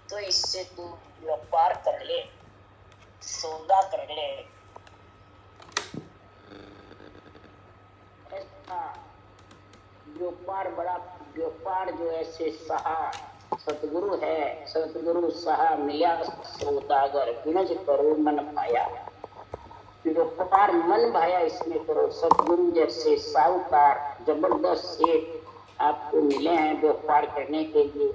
तो इससे तू व्यापार कर ले, सौदा कर ले। ऐसा व्यापार, बड़ा व्यापार जो ऐसे सहा सतगुरु है, सतगुरु सहा मिला सौदागर, बिनज करो मन पाया। व्यापार मन भाया इसमें करो। सतगुरु जैसे साहूकार जबरदस्त सेठ आपको मिले हैं व्यापार करने के लिए।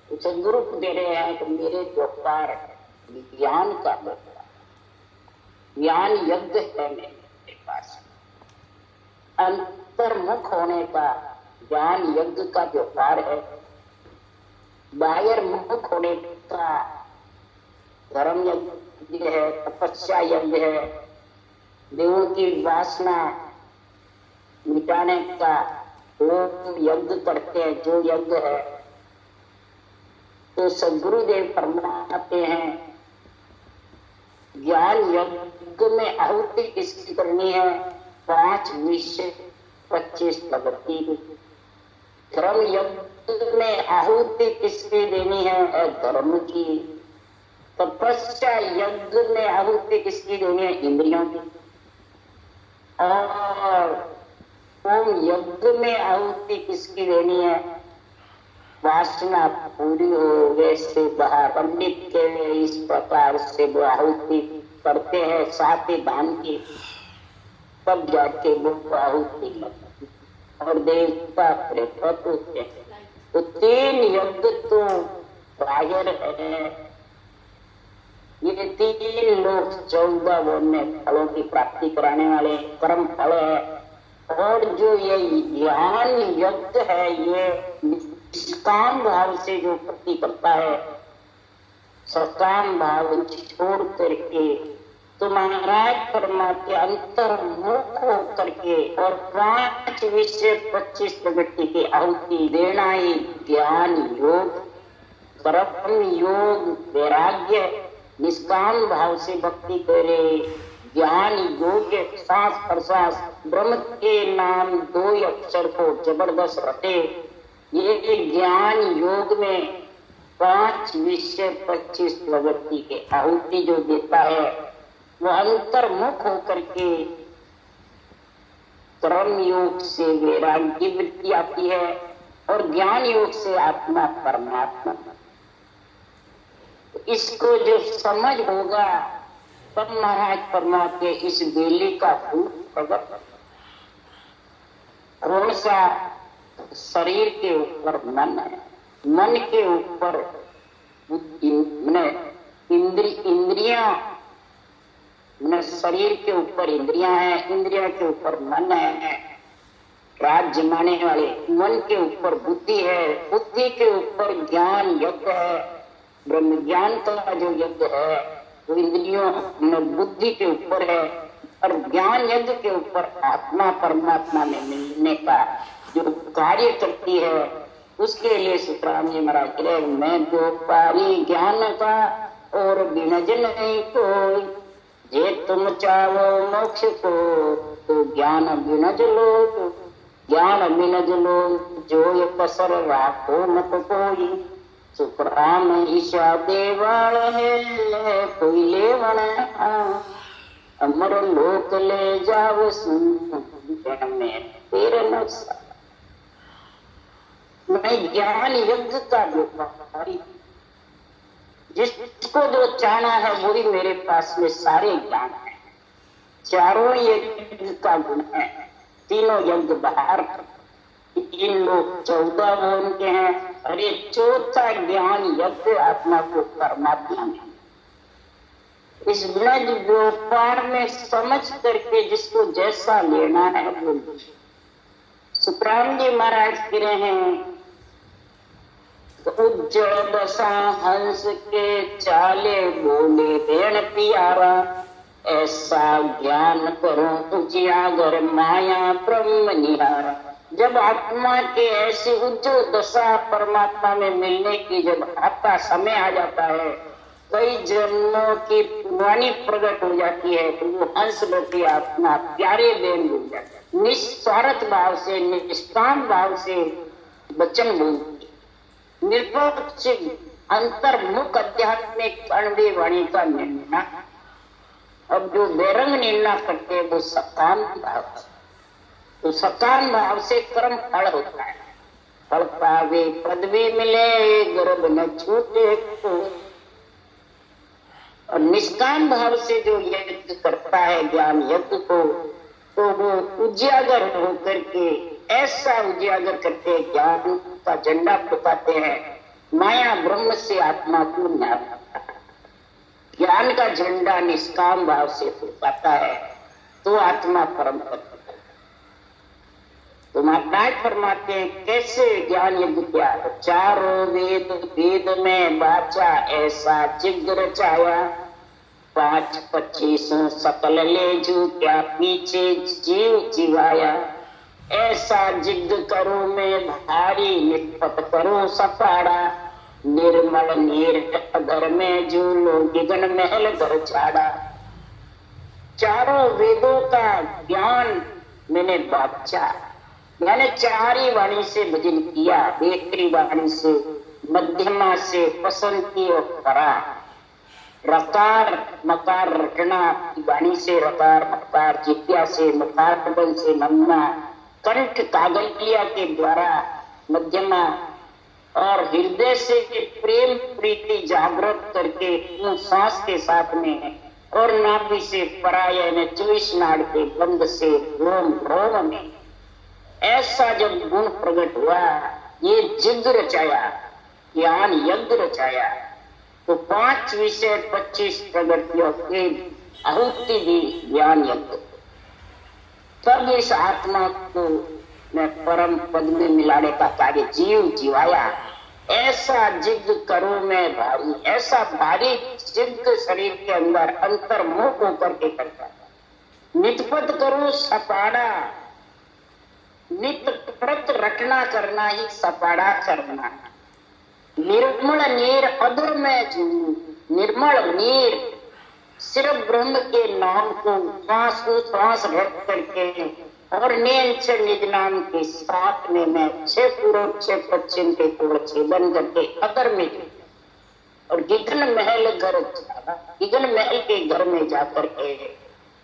सदगुरु दे रहे हैं तो मेरे व्यापार ज्ञान का व्यापार, ज्ञान यज्ञ है मेरे पास। अंतर्मुख होने का ज्ञान यज्ञ का व्यापार है। बाहर मुख होने का धर्म यज्ञ है, तपस्या यज्ञ है। देवों की वासना मिटाने का वो यज्ञ करते हैं जो यज्ञ है। तो सदगुरुदेव फरमाते हैं ज्ञान यज्ञ में आहुति किसकी करनी है? 5 विषय 25 प्रवृत्ति। धर्म यज्ञ में आहुति किसकी देनी है? धर्म की। तपस्या यज्ञ में आहुति किसकी देनी है? इंद्रियों की। और ओम यज्ञ में आहुति किसकी देनी है? वासना पूरी हो वैसे बाहर। पंडित के इस प्रकार से वो आहुति करते हैं साथ ही दान की, तब जाके वो आहुति लगती और देवता प्रकट होते हैं। तो 3 यज्ञ तो बाहर है। ये 3 लोग 14 वर्ण्य फलों की प्राप्ति कराने वाले कर्म फल है। और जो ये ज्ञान यज्ञ है ये निष्काम भाव से जो प्रति करता है, सकाम भाव छोड़ करके, तो महाराज परमात्मा अंतर्मुख होकर के और 5 विषय 25 प्रवृत्ति की आहुति देना ही ज्ञान योग, कर्म योग, वैराग्य, निष्काम भाव से भक्ति करे, ज्ञान योग्य, सांस प्रश्वास ब्रह्म के नाम 2 अक्षर को जबरदस्त रटे। ये ज्ञान योग में 5 विषय 25 प्रवृत्ति के आहुति जो देता है वो अंतर्मुख होकर के कर्म योग से वैराग्य वृत्ति आती है और ज्ञान योग से आत्मा परमात्मा। इसको जो समझ होगा तब महाराज परमात्मा इस बेली का फूल प्रकट। कौन सा? शरीर के ऊपर मन है, मन के ऊपर इंद्रियां, शरीर के ऊपर इंद्रियां हैं, इंद्रियों के ऊपर मन है, राज्य माने वाले। मन के ऊपर बुद्धि है, बुद्धि के ऊपर ज्ञान यज्ञ है। ब्रह्म ज्ञान का जो यज्ञ है वो इंद्रियों बुद्धि के ऊपर है और ज्ञान यज्ञ के ऊपर आत्मा परमात्मा में मिलने का जो कार्य करती है उसके लिए सुखराम जी महाराज कह रहे मैं व्यापारी ज्ञान का और बिनज नहीं कोई। जे तुम चाहो मोक्ष को तो ज्ञान बिनज लो, ज्ञान बिनज लो, जो ये कसर राखो मत कोई। सुखराम ईशा देवाल है कोई लेवण, अमर लोक ले जाओ सुन में तेरे नक्शा। मैं ज्ञान यज्ञ का व्यापारी, जिसको जो चाहना है वही मेरे पास में सारे ज्ञान है। चारों यज्ञ का गुण है, तीनों यज्ञ बाहर, 3 लोग 14 भवन के हैं। अरे चौथा ज्ञान यज्ञ आत्मा को परमात्मा में। इस ब्रज व्यापार में समझ करके जिसको जैसा लेना है वो। सुखराम जी महाराज कह रहे हैं उज्जवल दशा हंस के चाले बोले बेण पियारा, ऐसा ज्ञान करो उजियागर माया ब्रह्म निहारा। जब आत्मा के ऐसी उज्जवल दशा परमात्मा में मिलने की जब आता समय आ जाता है, कई जन्मों की पुरानी प्रकट हो जाती है, तो वो हंस रूपी आत्मा प्यारे देन मिल जाता है। निस्वार्थ भाव से, निष्काम भाव से वचन बोलती, निरपेक्ष अंतर्मुख आध्यात्मिक कणवी वाणी का निर्णय। अब जो बेरंग निर्णय करते हैं वो सकाम भाव, तो सकाम भाव से कर्म फल होता है। फल पावे पदवी मिले गर्भ न छूटे को। और निष्काम भाव से जो यज्ञ करता है ज्ञान यज्ञ को, तो वो उजागर होकर के ऐसा उजागर करते ज्ञान का झंडा फुकाते हैं, माया ब्रह्म से आत्मा को न्याय। ज्ञान का झंडा निष्काम भाव से फुकाता है तो आत्मा परम पद। तो माताएं फरमाते हैं कैसे ज्ञान यज्ञ किया। चारों वेद वेद में बाचा ऐसा जिग रचाया, 5-25 सकल ले जू क्या पीछे जीव जीवाया। ऐसा जिग करो में भारी निष्पत करो सपाड़ा, निर्मल नीर घर में झूलो गिगन महल घर छाड़ा। चारों वेदों का ज्ञान मैंने बाचा, मैंने चारी वाणी से भजन किया, बेहतरी वाणी से, मध्यमा से, पसंद की और परा। रकार मकार रटना की वाणी से रकार मकार, जिज्ञा से मकार बल से नमना, कंठ कागलिया के द्वारा मध्यमा, और हृदय से प्रेम प्रीति जागृत करके सांस के साथ में, और नाभि से परायण 24 नाड़ के बंद से रोम रोम में। ऐसा जब गुण प्रकट हुआ, ये जिग रचाया, ज्ञान यज्ञ रचाया, तो 5 विषय 25 प्रगतियों की आहुति दी ज्ञान यज्ञ। तब इस आत्मा को मैं परम पद में मिलाने का कार्य जीव जीवाया। ऐसा जिग करो मैं भारी, ऐसा भारी जिग शरीर के अंदर अंतर्मुख होकर के करता। नितपत करो सपाड़ा, नित प्रत रटना करना ही सपाड़ा करना। निर्मल नीर अधर में झूम, निर्मल नीर सिर्फ ब्रह्म के नाम को श्वास रख करके और नैन से निज नाम के साथ में मैं 6 पूर्व 6 पश्चिम के कोण छेदन करके अगर में, और गिगन महल घर, गिगन महल के घर में जाकर के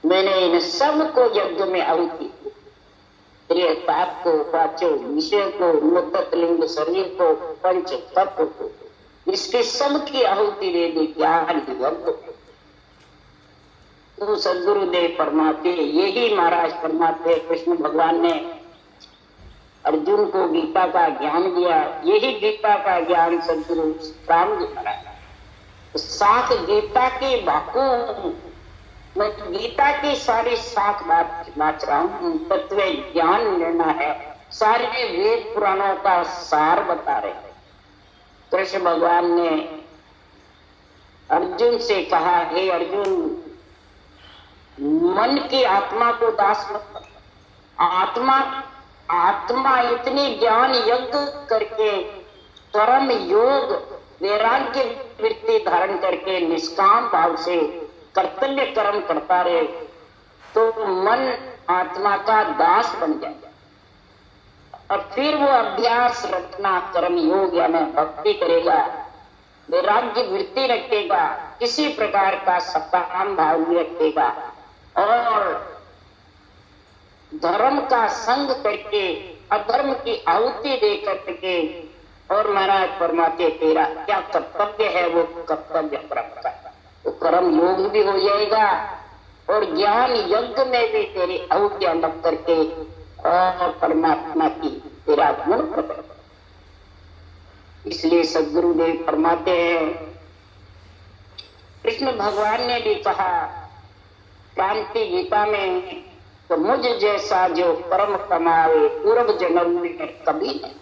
मैंने इन सब को यज्ञ में आहुति, पाप को, पांचों विषय को, मुतलिंग शरीर को, पंच तत्व को, इसके सब की आहुति दे दी ज्ञान यज्ञ। तो सदगुरुदेव फरमाते, यही महाराज फरमाते, कृष्ण भगवान ने अर्जुन को गीता का ज्ञान दिया, यही गीता का ज्ञान सदगुरु राम जी महाराज। साख गीता की बातों, मैं गीता की सारी साख बात नाच रहा हूँ, तत्व ज्ञान लेना है, सारे वेद पुराणों का सार बता रहे हैं। कृष्ण भगवान ने अर्जुन से कहा, हे अर्जुन, मन की आत्मा को दास मत कर। आत्मा इतनी ज्ञान यज्ञ करके कर्म योग वैराग्य वृत्ति धारण करके निष्काम भाव से कर्तव्य कर्म करता रहे, तो मन आत्मा का दास बन जाएगा। और फिर वो अभ्यास रचना कर्म योग यानी भक्ति करेगा, वैराग्य वृत्ति रखेगा, किसी प्रकार का सकाम भाव भी रखेगा, और धर्म का संग करके अधर्म की आहुति दे करके, और महाराज फरमाते तेरा क्या कर्तव्य है वो कर्तव्य कर्म का, तो कर्म योग भी हो जाएगा और ज्ञान यज्ञ में भी तेरी आहुतियां लग करके और परमात्मा की तेरा गुण प्रकट। इसलिए सदगुरुदेव फरमाते हैं, कृष्ण भगवान ने भी कहा क्रांति गीता में, तो मुझ जैसा जो कर्म कमावे पूर्व जन्म में कभी नहीं,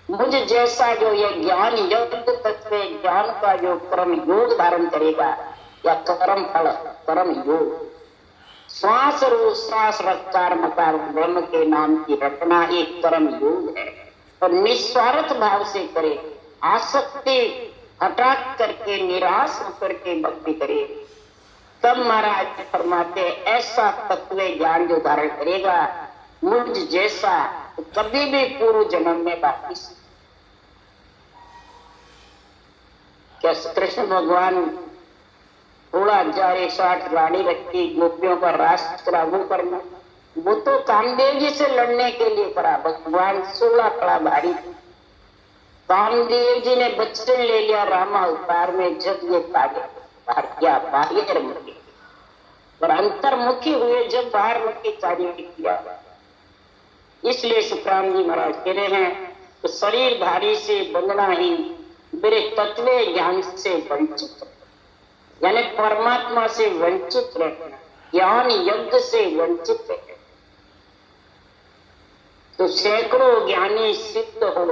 मुझ जैसा जो ये ज्ञान यज्ञ तत्व ज्ञान का जो कर्म योग धारण करेगा, या कर्म फल कर्म योग, श्वास रो श्वास रफ्तार मकार ब्रह्म के नाम की रचना एक कर्म योग है, और निस्वार्थ भाव से करे, आसक्ति हटा करके निराश होकर के भक्ति करे, तब महाराज फरमाते ऐसा तत्व ज्ञान जो धारण करेगा मुझ जैसा, तो कभी भी पूर्व जन्म में वापिस। क्या कृष्ण भगवान थोड़ा 1060 रानी रखी गोपियों का रास करा वो करना? वो तो कामदेव जी से लड़ने के लिए करा। भगवान 16 कड़ा भारी। कामदेव जी ने वचन ले लिया रामा अवतार में, जब ये बाह्यमुखी और अंतर्मुखी हुए, जब बाहरमुखी कार्य किया। इसलिए सुखराम जी महाराज कह रहे हैं तो शरीर धारी से बंधना ही मेरे तत्व ज्ञान से वंचित, यानी परमात्मा से वंचित रहना, ज्ञान यज्ञ से वंचित रहना। तो सैकड़ों ज्ञानी सिद्ध हो,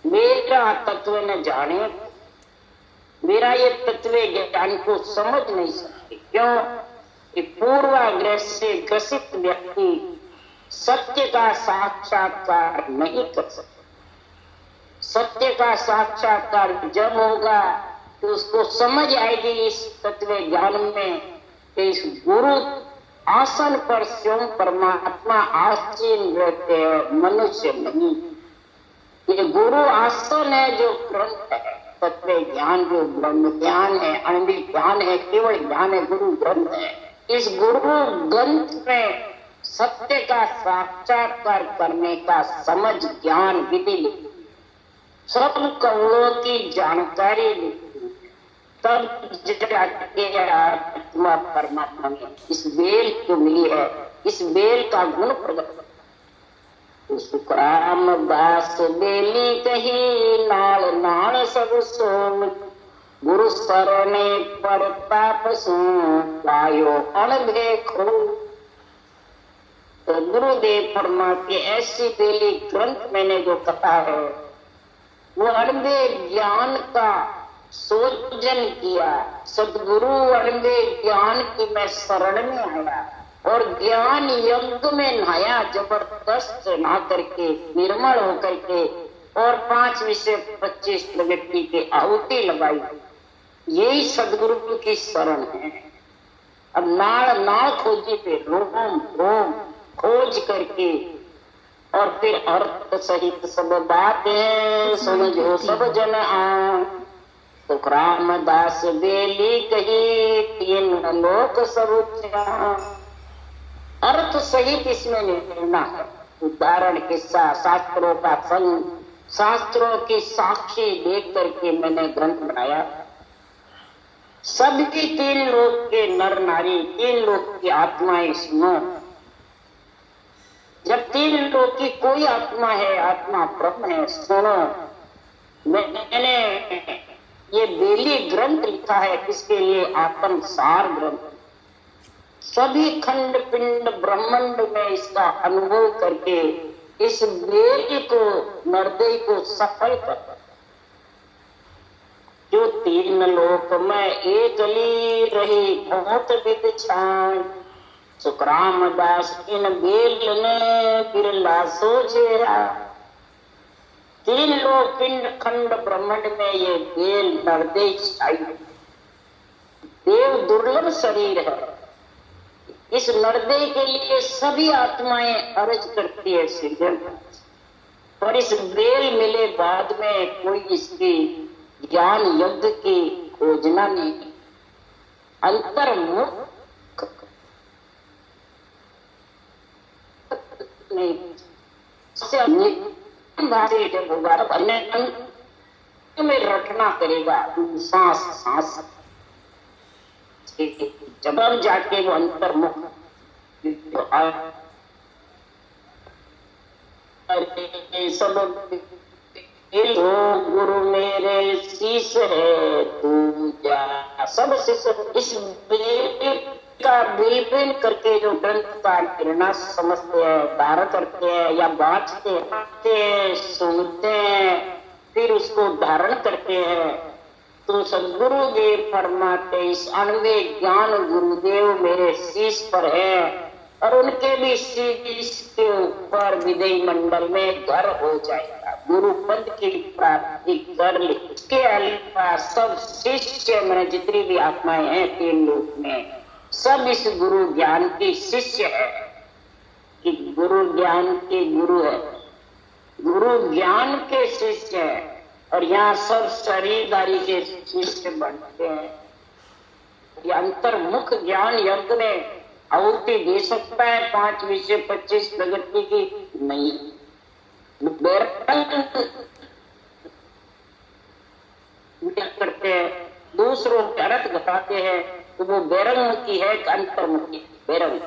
मेरा तत्व न जाने, मेरा ये तत्व ज्ञान को समझ नहीं सकते। क्यों? कि पूर्वाग्रह से ग्रसित व्यक्ति सत्य का साक्षात्कार नहीं कर सकता। सत्य का साक्षात्कार जब होगा तो उसको समझ आएगी इस तत्व ज्ञान में कि इस गुरु आसन पर स्वयं परमात्मा आसीन रहते हैं, मनुष्य नहीं। ये गुरु आसन है जो ग्रंथ है, तत्व ज्ञान जो ब्रह्म ज्ञान है, अणु ज्ञान है, केवल ज्ञान है, गुरु ग्रंथ है। इस गुरु ग्रंथ में सत्य का साक्षात्कार करने का समझ ज्ञान विधि लिखी, सब कौलों की जानकारी लिखी, तब जाके आत्मा परमात्मा में इस बेल को मिली है, इस बेल का गुण प्रकट। सुखराम दास बेली कही नाल नाल सब सोम, गुरु सरने पर ताप सो पायो अणभे खो। तो गुरुदेव फरमाते ऐसी बेली ग्रंथ मैंने जो कथा है वो अणभे ज्ञान का सोजन किया। सदगुरु अणभे ज्ञान की मैं शरण में आया और ज्ञान यज्ञ में नहाया, जबरदस्त नहा करके निर्मल होकर के, और 5 विषय 25 प्रगति की आहुति लगाई। यही सदगुरु की शरण है। अब नाड़ नाड़ खोजी पे रोम रोम खोज करके और फिर अर्थ सहित सब बातें समझो सब जन आ। तो रामदास बेली कही 3 लोक सब अर्थ सहित इसमें निर्णय है। उदाहरण किस्सा शास्त्रों का संग, शास्त्रों की साक्षी देख करके मैंने ग्रंथ बनाया। सभी 3 लोक के नर नारी, 3 लोक की आत्माएं सुनो। जब 3 लोक की कोई आत्मा है, आत्मा ब्रह्म है, सुनो। मैंने ये बेली ग्रंथ लिखा है किसके लिए? आत्म सार ग्रंथ। सभी खंड पिंड ब्रह्मांड में इसका अनुभव करके इस बेली को, नरदेह को सफल कर, जो 3 लोक में एक ली रही बहुत विद छान। सुखराम दास इन बेल ने बिरला सोचेरा। 3 लोक पिंड खंड ब्रह्मांड में ये बेल नरदेह छाई। देव दुर्लभ शरीर है। इस नरदेह के लिए सभी आत्माएं अर्ज करती है सृजन, और इस बेल मिले बाद में कोई इसकी ज्ञान यज्ञ की खोजना नहीं। अंतर्मुख नहीं में रटना करेगा सांस सांस, जब जाके वो अंतर्मुख सब गुरु मेरे शीश है तू जा। सब शिष्य इस बेल का विपिन करके जो ग्रंथ का प्रेरणा समझते हैं, धारण करते हैं या बांटते हैं, सुनते हैं, फिर उसको धारण करते हैं। तो सदगुरुदेव फरमाते इस अणवे ज्ञान गुरुदेव मेरे शीश पर है, और उनके भी शीश के ऊपर विदय मंडल में घर हो जाएगा। गुरु पद की प्राप्ति कर ले। इसके अलावा सब शिष्य मैंने जितनी भी आत्माएं हैं 3 लोक में, सब इस गुरु ज्ञान के शिष्य है। कि गुरु ज्ञान के गुरु है, गुरु ज्ञान के शिष्य है। और यहाँ सब शरीरधारी के शिष्य बनते हैं। ये अंतर्मुख ज्ञान यज्ञ में आहुति दे सकता है 5 विषय 25 प्रगति की? नहीं। करते हैं, दूसरों के अर्थ घटाते हैं, तो वो बैरंगमुखी है कि अंतर्मुखी? बैरंग।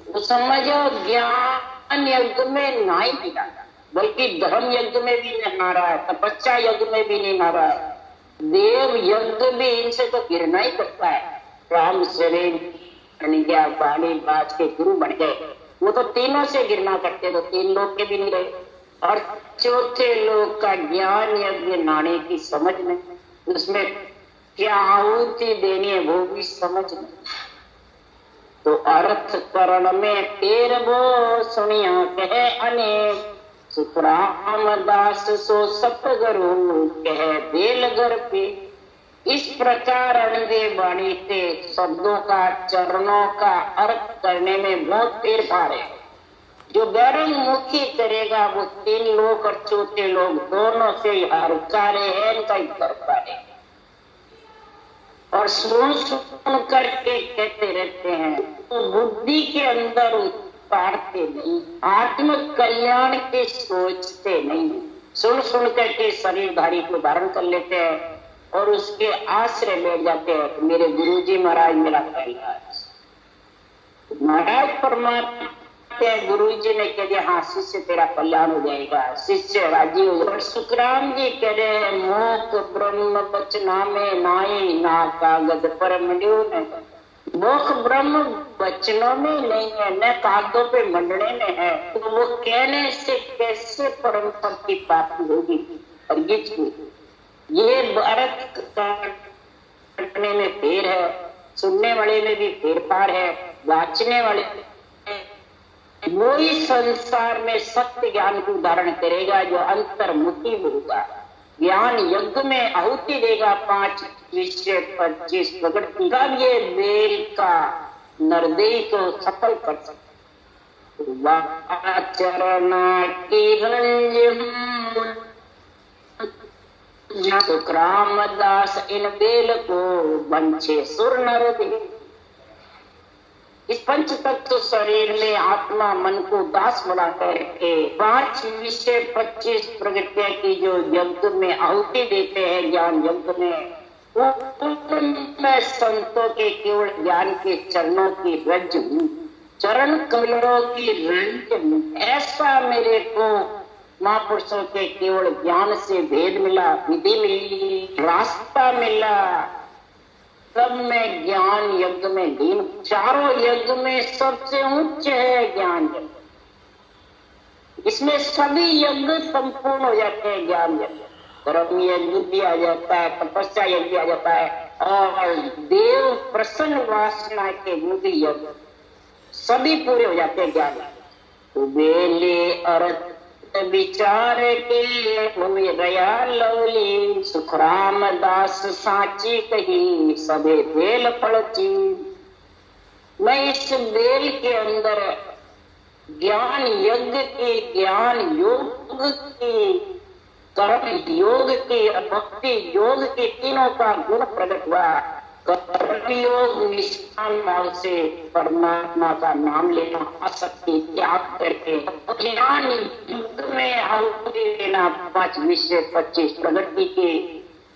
तो समझो ज्ञान यज्ञ में नहीं मिला, बल्कि धर्म यज्ञ में भी नहीं आ रहा है, तपस्या यज्ञ में भी नहीं आ रहा है, देव यज्ञ भी इनसे तो गिरना ही करता है। राम शरीर गया, बाली बाज के गुरु बन गए, वो तो तीनों से गिरना करते, तो 3 लोग के भी नहीं रहे। और चौथे लोग का ज्ञान यज्ञ नाने की समझ नहीं, उसमें क्या आहुति देनी है वो भी समझ नहीं। तो अर्थ करण में तेर वो सुनिया कहे अनेक, सुखराम दास सो सतगुरु कहे बेलगर पे। इस प्रकार अणदेव वाणी से शब्दों का, चरणों का अर्थ करने में बहुत फेरफार है। जो बैरंगमुखी करेगा वो 3 लोग और चौथे लोग दोनों से हरकारे है, इनका ही करता है। और सुन करके कहते रहते हैं, तो बुद्धि के अंदर उतारते नहीं, आत्म कल्याण के सोचते नहीं, सुन करके शरीरधारी को धारण कर लेते हैं और उसके आश्रय में जाते हैं। तो मेरे गुरुजी महाराज मेरा कैलाश, महाराज परमात्मा गुरुजी ने कह दिया हाँ शिष्य तेरा कल्याण हो जाएगा, शिष्य राजी हो जाएगा। सुखराम जी कह रहे हैं मोक ब्रह्म बचना में नाई ना कागज पर मंड्यो ने। मोख ब्रह्म वचनों में नहीं है, न कागजों पे मंडने में है, तो वो कहने से कैसे परम पद की प्राप्ति होगी? और ये अर्थ करने में फेर है, सुनने वाले में भी फेरफार है, वाचने वाले वो ही संसार में सत्य ज्ञान को धारण करेगा जो अंतर्मुखी होगा। ज्ञान यज्ञ में आहुति देगा 5 विषय 25 प्रगति, तब ये बेल का नरदेही को सफल कर सकते। चरणा की रंजन रामदास इन बेल को बंछे सुर नर। इस पंच तत्व शरीर में आत्मा मन को दास बना करके 5 विषय 25 प्रगतियां की जो यज्ञ में आहुति देते हैं ज्ञान यज्ञ में, उनमें संतों के केवल ज्ञान के चरणों की रज, चरण कमलों की रंज, ऐसा मेरे को महापुरुषों के केवल ज्ञान से भेद मिला, विधि मिली, रास्ता मिला, तब मैं ज्ञान यज्ञ में लीन। चारों यज्ञ में सबसे उच्च है ज्ञान यज्ञ, इसमें सभी यज्ञ संपूर्ण हो जाते हैं। ज्ञान यज्ञ, धर्म यज्ञ भी आ जाता है, तपस्या यज्ञ भी आ जाता है, और देव प्रसन्न वासना के मुक्ति यज्ञ सभी पूरे हो जाते हैं ज्ञान। तो बेले अर्थ विचार के गया लवली, सुखराम दास साची कही सबे बेल फलची। मैं इस बेल के अंदर ज्ञान यज्ञ की, ज्ञान योग की, कर्म योग की, भक्ति योग की, तीनों का गुण प्रकट हुआ। कर्म योग निष्काम भाव से परमात्मा का नाम लेना, आसक्ति त्याग करके ज्ञान युग में आहुति देना, 5 विषय 25 प्रगति के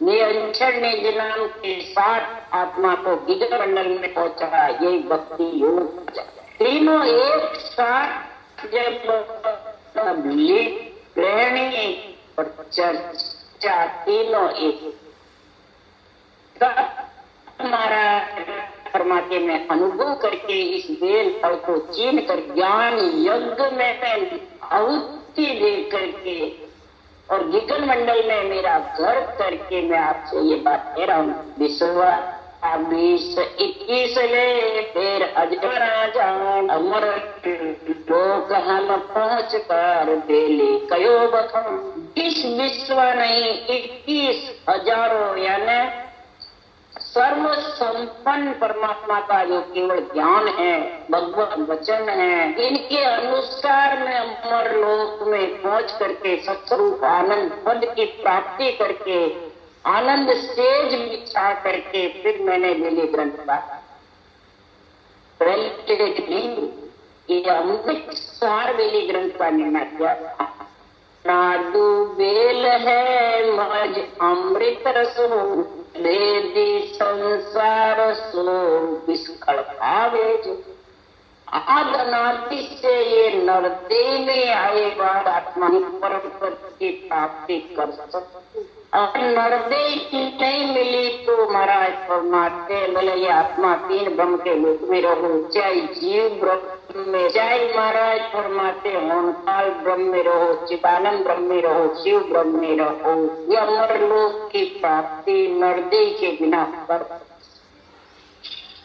निरंतर निजनाम के साथ आत्मा को गिगन मंडल में पहुंचा। यही भक्ति योग। तीनों एक साथ जब प्रेरणी और चर्चा तीनों एक, हमारा परमात्मा में अनुभव करके इस बेल फल को चीन कर ज्ञान यज्ञ में आहुति दे करके और गिगन मंडल में मेरा घर करके मैं आपसे ये बात कह रहा हूँ। विश्वा 20-21 ले फिर अजर जान अमर लोक हम पहुँच कर बेले कयो बखम। 20 विश्व नहीं 21 हजारों यानी सर्व संपन्न परमात्मा का जो केवल ज्ञान है, भगवत वचन है, इनके अनुसार मैं अमर लोक में पहुंच करके सत्स्वरूप आनंद पद की प्राप्ति करके आनंद सेज बिछा करके फिर मैंने लिली ग्रंथ का नहीं, ये अमृत सार वेली ग्रंथ का निर्णय किया। नादु बेल है मज अमृत रसो, वेदी संसार सो विस्कल भावे जो। आदनादि से ये नरदेह में आए बाद आत्मा परम पद की प्राप्ति कर सकते। और नरदेह नहीं मिली तो महाराज परमात्मा बोले ये आत्मा तीन ब्रह्म के लोक में रहो, चाहे जीव ब्रह्म में, चाहे महाराज परमात्मा होनकाल ब्रह्म में रहो, चिदानंद ब्रह्म में रहो, शिव ब्रह्म में रहो, ये अमर लोक की प्राप्ति नरदेह के बिना कर।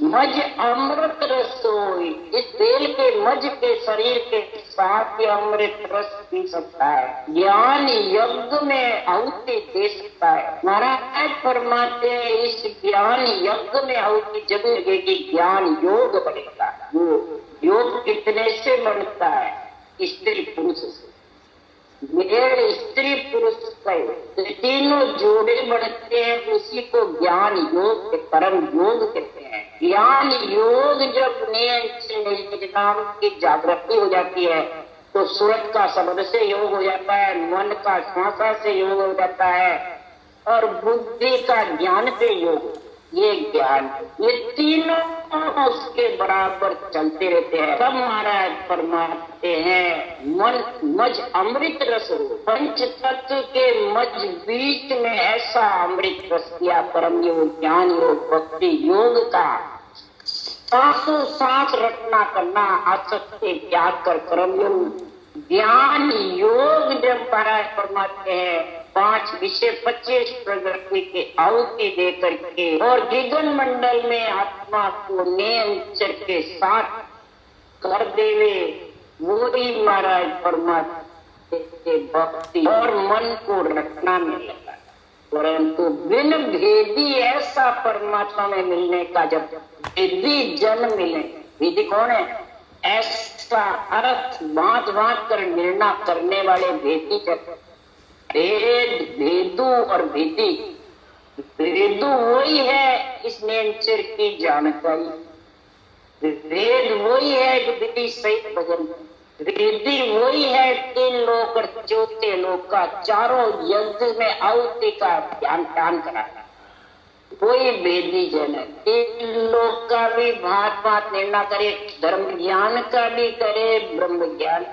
मज अमृत रसोई, इस बेल के मज के शरीर के साथ ही अमृत रस पी सकता है, ज्ञान यज्ञ में आहुति दे सकता है। महाराज फरमाते हैं इस ज्ञान यज्ञ में आहुति जब लगेगी ज्ञान योग बढ़ेगा। योग कितने से बढ़ता है? स्त्री पुरुष से। मेरे स्त्री पुरुष के तीनों जोड़े बढ़ते हैं, उसी को ज्ञान योग के परम योग कहते हैं। ज्ञान योग जब नियम की जागृति हो जाती है तो सूरत का शब्द से योग हो जाता है, मन का श्वासा से योग हो जाता है और बुद्धि का ज्ञान से योग। ये ज्ञान ये तीनों उसके बराबर चलते रहते हैं। तब महाराज फरमाते हैं मन मज अमृत रस हो, पंच तत्व के मज बीच में ऐसा अमृत रस किया परम योग, ज्ञान योग, भक्ति योग का सांसों सांस रटना करना, आसक्ति त्याग कर कर्म योग, ज्ञान योग जब महाराज फरमाते हैं 5 विषय 25 प्रकृति के आहुति दे करके और गगन मंडल में आत्मा को नियंत्रण के साथ कर देवे, वही महाराज परमात्मा के भक्ति और मन को रखना में लगा। परंतु बिन भेदी ऐसा परमात्मा में मिलने का जब भेदी जन मिले, भेदी कौन है? ऐसा अर्थ बात बात कर निर्णय करने वाले भेदी जन। भेद भेदू और भेदी, भेदू वही है इस नेचर की जानकारी, भेद वही है जो विधि सहित भजन, वेदी वही है 3 लोक और चौथे लोक का चारों यज्ञ में आहुति का ध्यान कराना, वही वेदी जन है। 3 लोक का भी भात भात निर्णय करे, धर्म ज्ञान का भी करे, ब्रह्म ज्ञान,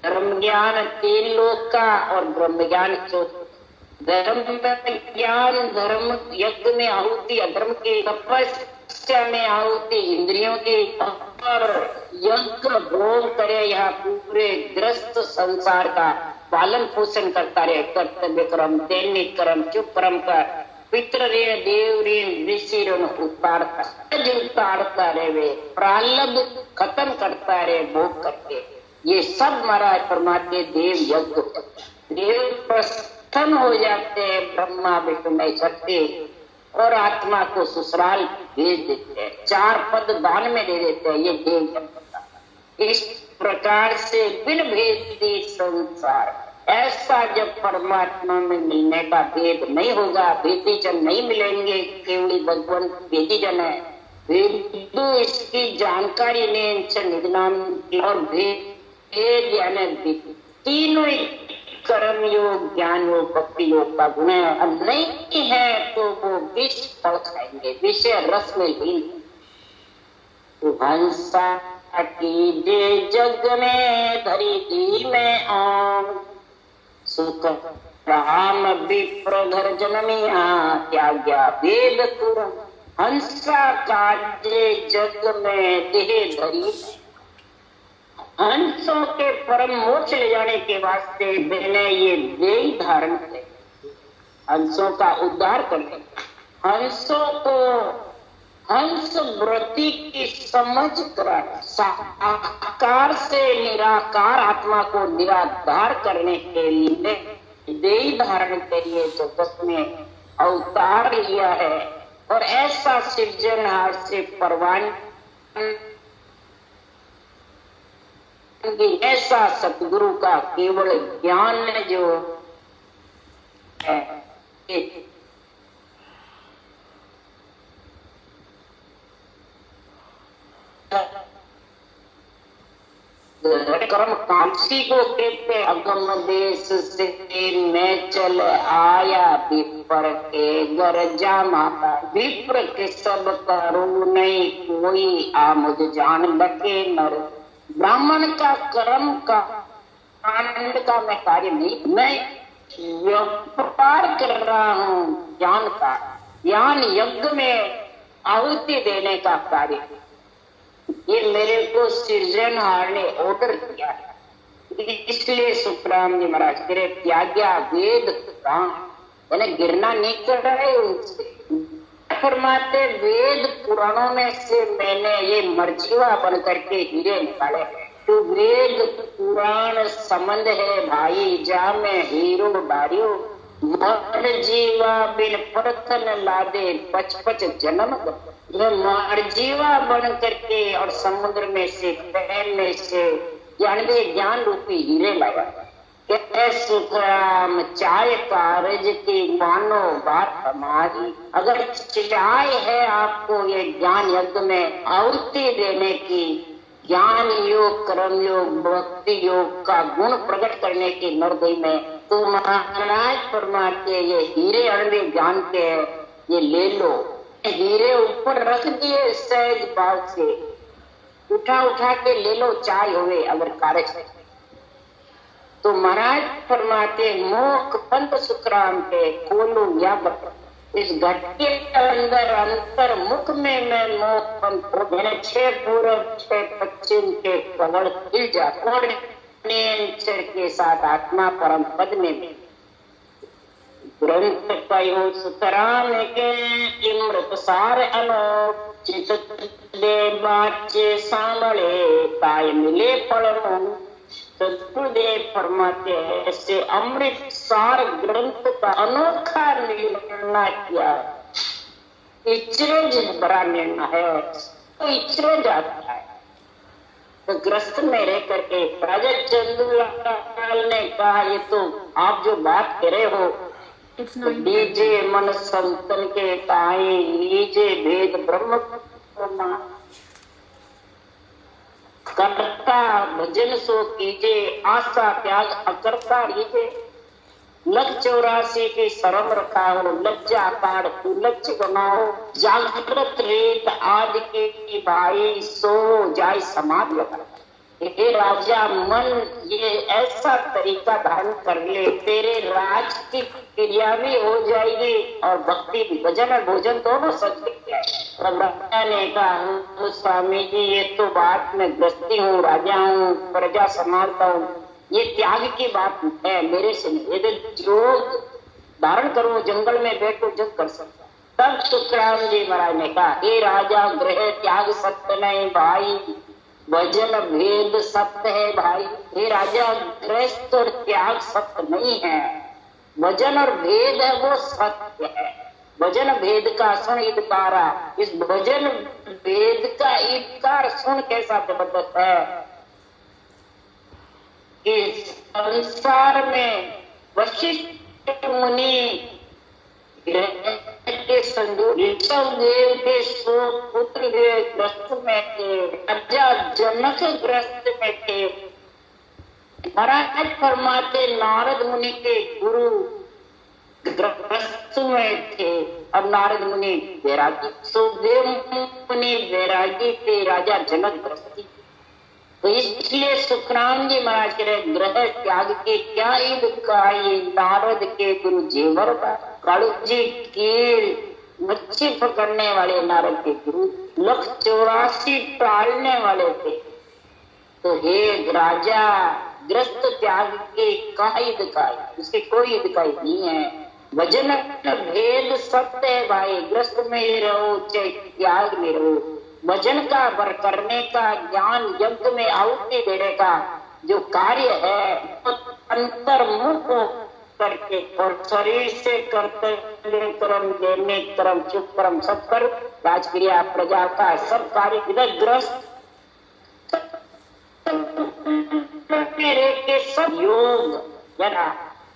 धर्म ज्ञान 3 लोक का और ब्रह्म ज्ञान धर्म ज्ञान, धर्म यज्ञ में आहुति, अधर्म की तपस्या में आहुति, इंद्रियों की, और यज्ञ भोग करे यहाँ पूरे ग्रस्त संसार का पालन पोषण करता रहे, कर्तव्य कर्म, दैनिक कर्म, चुप कर्म का पितृ ऋण, देव ऋण, ऋषि ऋण उतारता रहे, प्रारब्ध खत्म करता रहे भोग करके। ये सब महाराज परमात्मा देव यज्ञ, देव प्रस्थान हो जाते हैं, ब्रह्मा विष्णु शक्ति और आत्मा को ससुराल भेज देते हैं, 4 पद दान में दे देते हैं। ये देव यज्ञ। इस प्रकार से बिन भेदी संसार, ऐसा जब परमात्मा में मिलने का भेद नहीं होगा, भेदी जन नहीं मिलेंगे, केवली भगवान भेदी जन है। भेदू इसकी जानकारी निधान और भेद तीनों कर्म योग, ज्ञान योग, भक्ति योग का गुण है। अब नहीं है तो वो विष फल खाएंगे, विषय रस में लीन। हंसा की जे जग में धरी में आम, सुख राम विप्र घर जनमिया त्याग्या वेद तुरम। हंसा काजे जग में देह धरी, हंसों के परम मोक्ष ले जाने के वास्ते मैंने ये देह धारण किए, हंसों का उद्धार करने, हंसों को हंस व्रति की समझ करा, साकार से निराकार आत्मा को निराधार करने के लिए देह धारण के लिए जगत में अवतार लिया है। और ऐसा सृजनहार से परवान, ऐसा सतगुरु का केवल ज्ञान जो है कर्म कांसी को कहते अगम देश से मैं चल आया विप्र के घर जा माता, विप्र के सब करू नहीं कोई आ मुझ जान लगे नर। ब्राह्मण का कर्म का आनंद का मैं कार्य नहीं, मैं व्यापार कर रहा हूँ ज्ञान का, ज्ञान यज्ञ में आहुति देने का कार्य। ये मेरे को सृजनहार ने ऑर्डर किया है, इसलिए सुखराम जी महाराज तेरे त्याग्या वेद यानी गिरना नहीं कर रहे उनसे, फरमाते वेद पुराणों में से मैंने ये मर्जीवा बन करके हीरे निकाले। तो वेद पुराण संबंध है भाई, जा में हीरो डारियो मर्जीवा बिन परतन लादे पच जन्म। मर्जीवा बन करके और समुद्र में से पैर में से ज्ञान रूपी हीरे लाया। सुखराम चाय कारज की मानो बात हमारी, अगर चाय है आपको ये ज्ञान यज्ञ में आहुति देने की, ज्ञान योग कर्म योग भक्ति योग का गुण प्रकट करने की नरदय में, तो महाराज फरमाते ये हीरे अड़वे ज्ञान के ये ले लो। हीरे ऊपर रख दिए सहज भाव से, उठा के ले लो, चाय हुए अगर कारज है तो। महाराज फरमाते मोख पंथ सुखराम के खोलो या इस घट के अंदर अंतर मुख में मैं मोख पंथ मैंने 6 पूरब 6 पश्चिम के कवड़ खिल जा के साथ आत्मा परम पद में ग्रंथ कयो सुखराम के इमृत सार अनोप चित दे बाचे सांभळे काय मिले फल। सतगुरुदेव फरमाते हैं ऐसे अमृत सार ग्रंथ का अनोखा निर्णय किया, इचरे बड़ा निर्णय है, तो इचरे जाता है। तो ग्रस्त में रह करके राजा चंद्रलाल ने कहा ये तो आप जो बात कह रहे हो, लीजे मन संतन के ताए लीजे भेद ब्रह्म करता भजन सो कीजे आशा त्याग अकर्ता लीजे। लग 84 की शरम रखाओ लज्जा काढ़ तू लज्ज बनाओ, जागृत रेत आदि के भाई सो जाय समाधि लगा। हे राजा मन ये ऐसा तरीका धारण कर ले, तेरे राज की क्रिया भी हो जाएगी और भक्ति भी, भजन और भोजन दोनों सच है। राजा ने कहा स्वामी जी ये तो बात मैं ग्रस्ती हूँ, राजा हूँ, प्रजा संभालता हूँ, ये त्याग की बात है मेरे से नहीं। यदि योग धारण करो जंगल में बैठो जब कर सकता। तब सुखराम जी महाराज ने कहा हे राजा ग्रह त्याग सत्य नहीं भाई, भजन भेद सत्य है भाई। हे राजा ग्रस्त और त्याग सत्य नहीं है, भजन और भेद है वो सत्य है। भजन भेद का सुन इदकारा, इस भजन भेद का इदकार सुन कैसा जबरदस्त है। इस संसार में वशिष्ठ मुनि के संजो ऋषभ देव के 100 पुत्र ग्रस्त में थे, राजा जनक ग्रस्त में थे। महाराज फरमाते नारद मुनि के गुरु ग्रस्त में थे और नारद मुनि वैरागी, सुखदेव मुनि वैरागी थे, राजा जनक ग्रस्ती। तो इसलिए सुखराम जी महाराज कह रहे ग्रह त्याग के क्या ईद काई, नारद के गुरु जेवर कालू जी की मच्छी पकड़ने वाले नारद के गुरु 184 टालने वाले थे। तो हे राजा ग्रस्त त्याग के क्या ईद काई, इसके कोई ईद काई नहीं है। भजन भेद सत्य है भाई, ग्रस्त में ही रहो चाहे त्याग में रहो। भजन का वर करने का, ज्ञान यज्ञ में आहुति देने का जो कार्य है अंतर्मुख करके और शरीर से कर्तव्य कर्म, देने कर्म, चुप कर्म सब कर, राजक्रिया प्रजा का सब कार्य, इधर ग्रस्त मेरे के सब योग जना,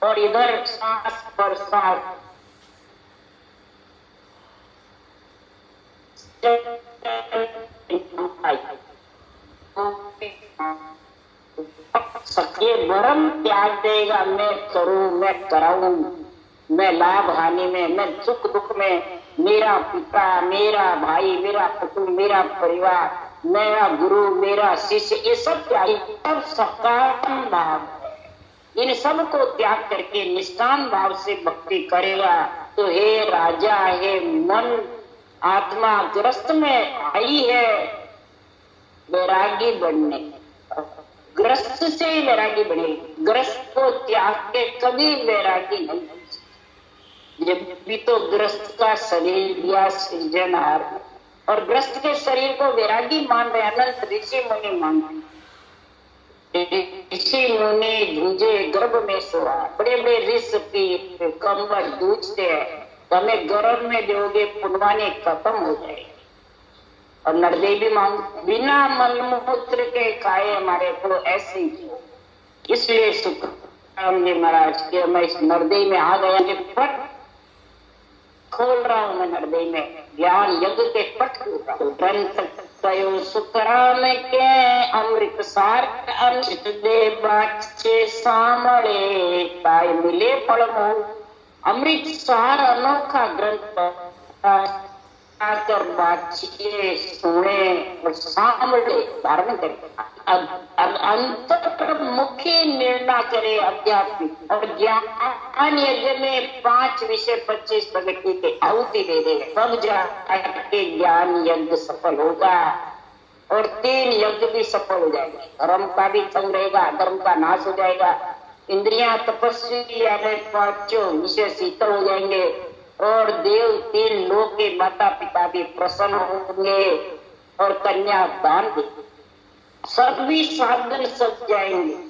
और इधर सांस पर सांस सके वरम त्याग देगा, मैं करूं, मैं कराऊं, मैं लाभ हानि में, मैं सुख दुख में, मेरा पिता, मेरा भाई, मेरा कुटुंब, मेरा परिवार, मेरा गुरु, मेरा शिष्य, ये सब त्याग, सब सकाम भाव है। इन सब को त्याग करके निष्काम भाव से भक्ति करेगा तो हे राजा, हे मन आत्मा ग्रस्त में आई है वैरागी बनने, ग्रस्त से ही वैरागी बनेगी। ग्रस्त को त्याग के कभी वैरागी नहीं। जब भी तो ग्रस्त का शरीर दिया सृजनहार, और ग्रस्त के शरीर को वैरागी मान रहे अनंत ऋषि मुनि मानते। ऋषि मुनि भूजे गर्भ में सोआ, बड़े बड़े ऋषि की कमर दूजते हैं, तो हमें गर्भ में दोगे पुनवानी खत्म हो जाएगी। और नरदेवी मांग बिना मलमूत्र के खाए हमारे को ऐसे ही। इसलिए सुखराम जी महाराज के मैं इस नरदेवी में आ गया, पट खोल रहा हूं मैं नरदेवी में, ज्ञान यज्ञ के पट खोल रहा हूं। ग्रंथ सुखराम के अमृत सार अमृत दे बाचे सामले, ताय मिले पड़मो। अमृत सार अनोखा ग्रंथ आकर बातचीत सुने और सामने धारण करे, अंतर मुखी निर्णय करे आध्यात्मिक, और ज्ञान यज्ञ में 5 विषय 25 प्रगति के आहुति दे दे, तब जाके ज्ञान यज्ञ सफल होगा। और 3 यज्ञ भी सफल हो जाएंगे, धर्म का भी संग रहेगा, धर्म का नाश हो जाएगा, इंद्रियां तपस्वी यानी 5 विषय शीतल हो जाएंगे, और देव 3 लोक के माता पिता भी प्रसन्न होंगे, और कन्या दान भी, सभी साधन सज जाएंगे।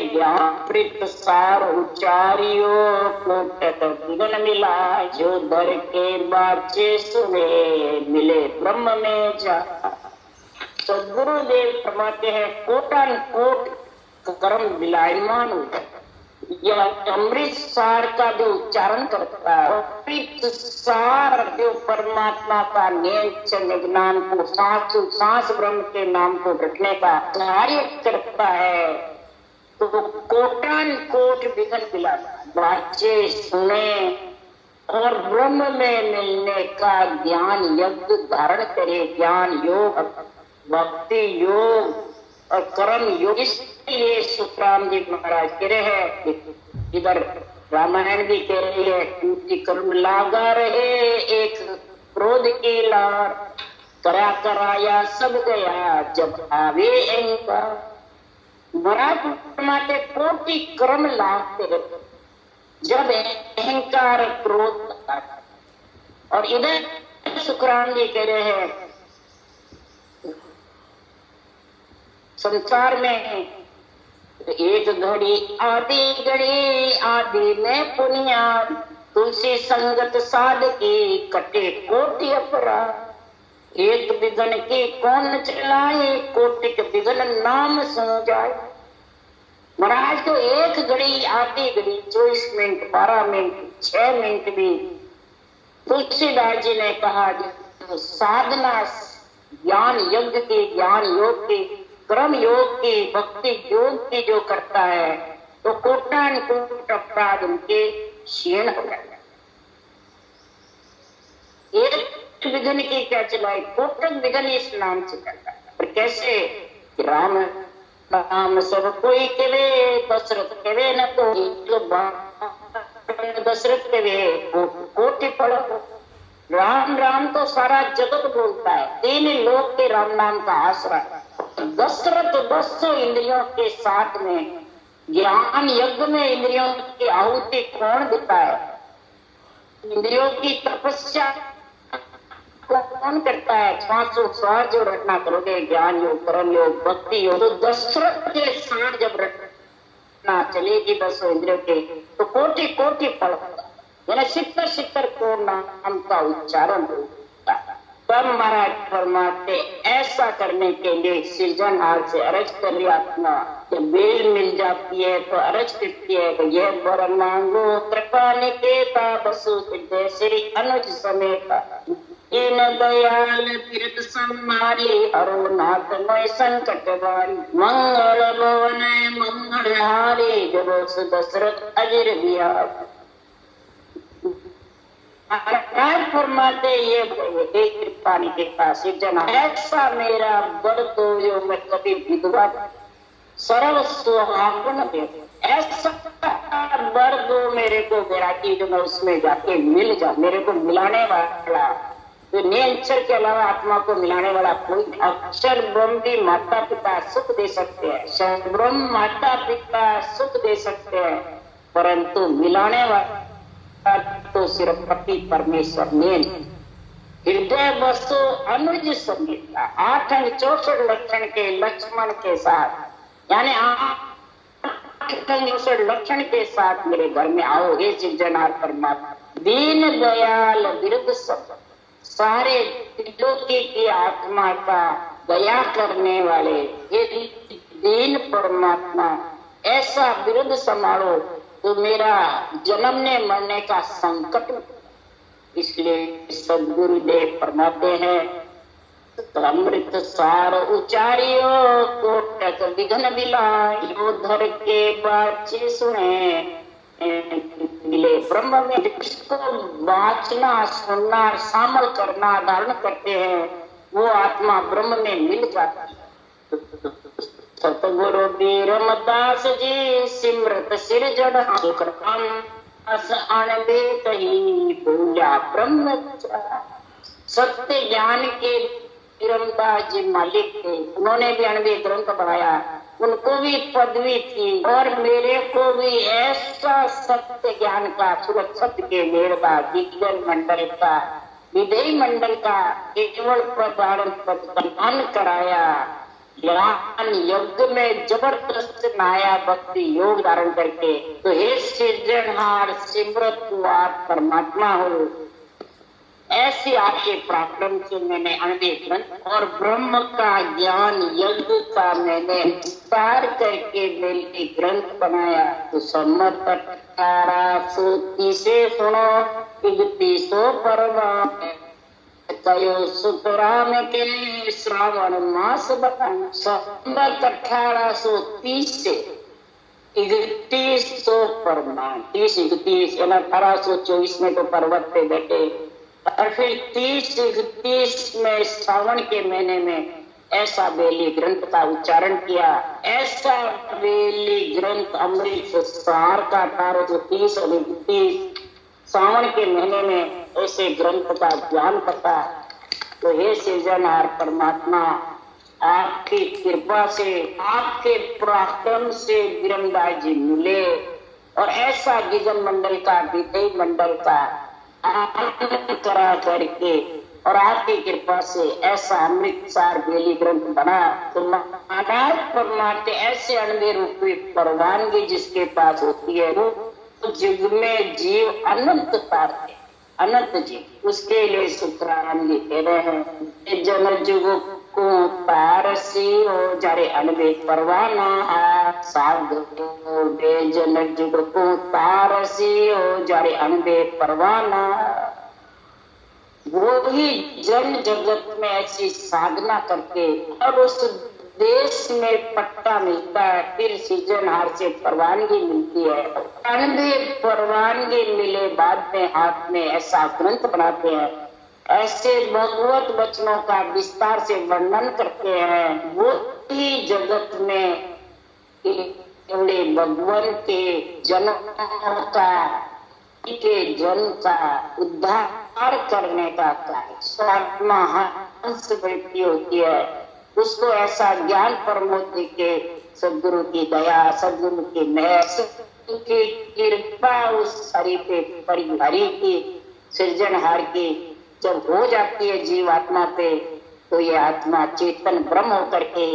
ज्ञान सार उचारियो कोटक विघ्न मिला, जो दर के बाचे सुने मिले ब्रह्म में जा। तो गुरुदेव फरमाते हैं कोटान कोट कर्म विलायमान होता है। यह अमृत सार का जो उच्चारण करता है, अमृत सार जो परमात्मा का नेम ज्ञान को सांस ब्रह्म के नाम को रखने का कार्य करता है, तो कोटान कोट विघ्न मिला, बाचे सुने और ब्रह्म में मिलने का ज्ञान यज्ञ धारण करे। ज्ञान योग, भक्ति योग और कर्म योग, इसलिए सुखराम जी महाराज कह रहे हैं, इधर रामायण भी कह रही है, क्योंकि कर्म लागा रहे एक क्रोध की लार, करा कराया सब गया जब आवे अहंकार। महाराज फरमाते कोटि कर्म लागते रहे जब अहंकार क्रोध। और इधर सुखराम जी कह रहे हैं संसार में एक घड़ी आदि में पुनिया, तुलसी संगत साध की कटे कोटि अपराध। एक विघ्न की कौन चलाए, कोटि विघ्न नाम सुन जाए। महाराज तो एक घड़ी आधी घड़ी 24 मिनट 12 मिनट 6 मिनट भी तुलसीदास जी ने कहा जो साधना ज्ञान यज्ञ की, ज्ञान योग की, कर्म योग की, भक्ति योग की जो करता है, तो कोटान कोट अपराध उनके क्षीण हो जाएगा। एक विघ्न की क्या चलाए, कोटक विघ्न इस नाम से करता है। पर कैसे? राम नाम सब कोई केवे, दशरथ केवे न तो दशरथ केवे कोटि पढ़ो। राम राम तो सारा जगत बोलता है, 3 लोक के राम नाम का आसरा। दशरथ 200 इंद्रियों के साथ में ज्ञान यज्ञ में इंद्रियों की आहुति कौन देता है? इंद्रियों की तपस्या कौन करता है? श्वास जो रटना करोगे, ज्ञान योग, कर्म योग, भक्ति योग, तो दशरथ के साथ जब ना चलेगी बसो इंद्रियों के तो कोटि कोटि पढ़ यानी सितर सितर को नाम का उच्चारण होता। तब महाराज फरमाते ऐसा करने के लिए सृजनहार से अर्ज कर रही आत्मा जब बेल मिल जाती है तो अर्ज करती है कि यह वर मांगो कृपा निकेता बसु श्री अनुज समेता इन दयाल तीर्थ सम्मारी हरो नाथ मय संकट वारी मंगल भवन मंगलहारी जब दशरथ अजर बिहार फरमाते ये कृपा निकेता सृजन ऐसा मेरा वर दो जो मैं कभी विधवा सर्व सुहागन दे ऐसा वर दो मेरे को वैरागी जो मैं उसमें जाके मिल जा मेरे को मिलाने वाला तो निरंतर के अलावा आत्मा को मिलाने वाला कोई अक्षर ब्रह्म भी माता पिता सुख दे सकते हैं ब्रह्म माता पिता सुख दे सकते हैं परंतु मिलाने वाला तो सिर्फ पति परमेश्वर ने हृदय वस्तु अनुज संहिता 8 अंग 64 लक्षण के लक्ष्मण के साथ यानी 8 अंग 64 लक्षण के साथ मेरे घर में आओ हे सृजनहार परमात्मा दीन दयाल विरुद्ध सब सारे त्रिलोकी की आत्मा का दया करने वाले ये दीन परमात्मा ऐसा विरुद्ध संभालो तो मेरा जन्मने मरने का संकट इसलिए सदगुरुदेव फरमाते हैं अमृत सार उचारियो कोटक विघ्न बिलायो धर के बाचे सुने मिले ब्रह्म में जिसको वाचना सुनना शामिल करना धारण करते हैं वो आत्मा ब्रह्म में मिल जाती है। सतगुरु बीरमदास जी सिमरत सिर जड़ अणबेत ही पूजा ब्रह्म सत्य ज्ञान के बीरमदास जी मालिक थे उन्होंने भी अणबे ग्रंथ बनाया उनको भी पदवी थी और मेरे को भी ऐसा सत्य ज्ञान का सुरक्षित के मेर का विज्ञान मंडल का विधेय मंडल का केवल प्रदान कराया ज्ञान यज्ञ में जबरदस्त नाया भक्ति योग धारण करके तो हे सृजनहार सिमरत परमात्मा हो ऐसी आपके पराक्रम से मैंने अणबे ग्रंथ और ब्रह्म का ज्ञान यज्ञ का मैंने विस्तार करके मेरे ग्रंथ बनाया तो सम्मत 1830 सुनो 3100 पर्वा कयो सुतराम के श्रावण मास बताना सम्मत 1830 से 3100 परमान 30-31 1824 में तो पर्वत पे बैठे और फिर 30-31 में श्रावण के महीने में ऐसा बेली ग्रंथ का उच्चारण किया ऐसा बेली ग्रंथ अमृत सार का 30 श्रावण के महीने में ऐसे ग्रंथ का ज्ञान पता तो हे सृजनहार परमात्मा आपकी कृपा से आपके पराक्रम से बीरमदास जी मिले और ऐसा गिजन मंडल का विधेय मंडल का करा करके और आपकी कृपा से ऐसा अमृतसार बेली ग्रंथ बना तो महाराज परमात्मा ऐसे अणबे रूपी परवानगी जिसके पास होती है वो युग में जीव अनंत पाते अनंत जीव उसके लिए सुखराम जी कह रहे हैं जन जुग को पारसी हो जारे अणबे परवाना साध जन जुग को पारसी हो जारे अणबे परवाना वो ही जन जगत में ऐसी साधना करके और उस देश में पट्टा मिलता है फिर सृजनहार से परवानगी मिलती है अणबे परवानगी मिले बाद में हाथ में ऐसा ग्रंथ बनाते हैं ऐसे भगवत वचनों का विस्तार से वर्णन करते हैं वो ही जगत में भगवान के जनों का के जन का उद्धार करने का कार्य स्वात्मा हंस व्यक्ति होती है उसको ऐसा ज्ञान परमोति के सदगुरु की दया सदगुरु की मेहर की कृपा उस हरि पे परिहरि की सृजनहार की जब हो जाती है जीवात्मा पे तो ये आत्मा चेतन ब्रह्म होकर के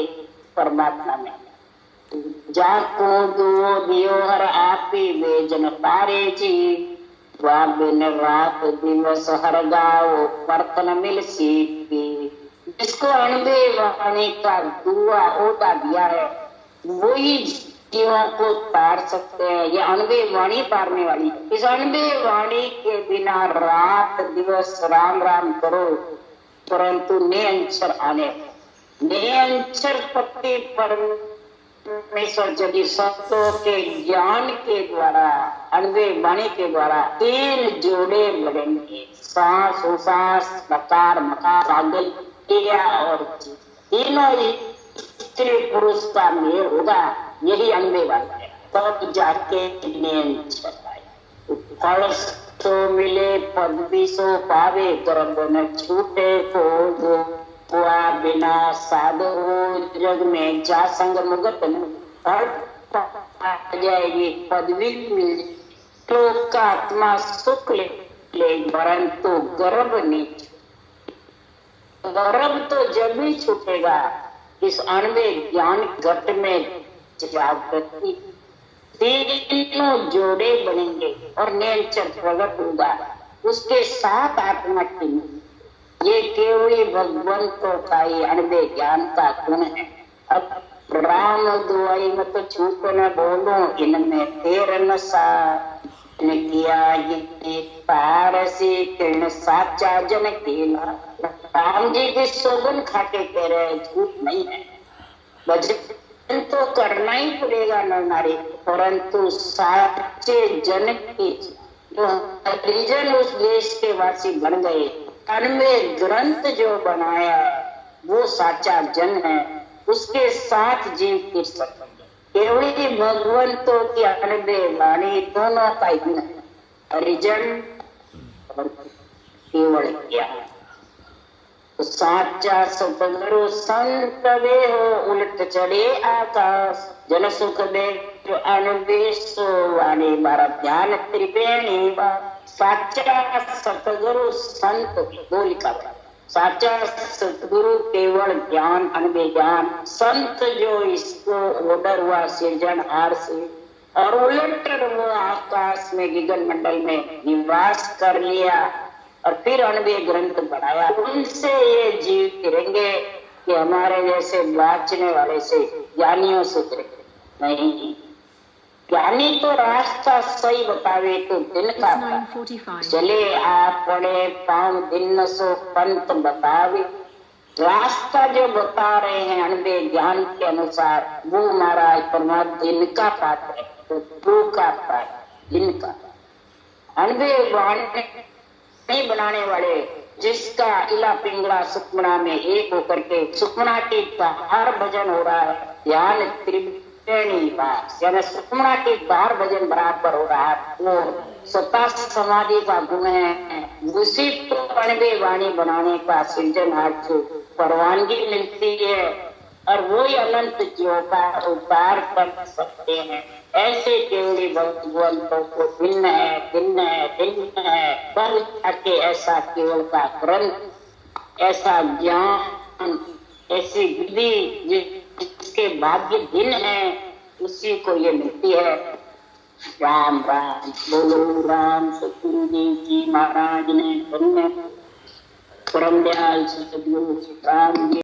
परमात्मा में जाको दुओ दियो हर आपी वे जन पारे जी वा बिन रात दिवस हर गाओ परतन मिल सीपी। जिसको अणबे वाणी का दुआ ओदा दिया है वही जीवों को तार सकते हैं। ये अणबे वाणी तारने वाली। इस अणबे वाणी के बिना रात दिवस राम राम करो परंतु निरंतर आने निरंतर पति परमेश्वर यदि सत्यों के ज्ञान के द्वारा अणबे वाणी के द्वारा 3 जोड़े लगेंगे सांस उसास मकार मकार सागल क्रिया और तीनों स्त्री पुरुष का मेल होगा। यही अणबे वाणी है। तब जाके फल तो मिले पदवी सो पावे गर्भ न छूटे को हुआ बिना साधु जग में जा संग मुगत जाएगी पदवी मिल तो का आत्मा सुख ले परंतु गर्भ नहीं। गर्भ तो जब भी छूटेगा इस अणबे ज्ञान घट में जागृति तीनों जोड़े बनेंगे और निरंतर प्रकट होगा उसके साथ आत्मा की। ये केवली भगवंतों का ही अणबे ज्ञान का गुण है। अब राम दुआई मत छूट न बोलो इनमें तेर नशा ने किया ये पारसी किरण साचा जन केला। राम जी की सौगन खाके कह रहे झूठ नहीं है। भजन तो करना ही पड़ेगा नर नारी परंतु साचे जन की जो हरिजन उस देश के वासी बन गए अणबे ग्रंथ जो बनाया वो साचा जन है उसके साथ जीव की सकते केवली भगवंतों की अणबे वाणी दोनों का गुण है। हरिजन और केवल ज्ञान साचा सतगुरु संत वे हो उलट चढ़े आकाश जन सुख दे जो अणबेश वाणी मारा ध्यान त्रिवेणी बा। साचा सतगुरु संत बोल का साचा सतगुरु केवल ज्ञान अणबे ज्ञान संत जो इसको ओडर हुआ सृजन आर से और उलट वो आकाश में गगन मंडल में निवास कर लिया और फिर अणबे ग्रंथ बनाया। उनसे ये जीव करेंगे कि हमारे जैसे बाचने वाले से ज्ञानियों से करेंगे नहीं। ज्ञानी तो रास्ता सही बतावे तो दिन का चले आप पड़े पाँव दिन सो पंत बतावे। रास्ता जो बता रहे हैं अणबे ज्ञान के अनुसार वो महाराज परमात्मा दिन का पात्र है तो तू का पात्र दिन का अणबे वाणी नहीं बनाने वाले जिसका इला पिंगला सुखमना में एक होकर के सुखमना की बाहर भजन हो रहा है ध्यान त्रिवेणी बास यानी सुखमना की बाहर भजन बराबर हो रहा है वो सत्ता समाधि का गुण है। उसी तो अणबे वाणी बनाने का सृजन हाथ को परवानगी मिलती है और वो ही अनंत जीवों का उद्धार कर सकते हैं। ऐसे केवली भगवंतों को भिन्न है पर आके ऐसा केवल का ग्रंथ ऐसा ज्ञान ऐसी विधि जिसके भाग्य भिन्न है उसी को ये मिलती है। राम राम बोलो राम सतगुरु देव जी महाराज ने परम दयाल सतगुरु राम जी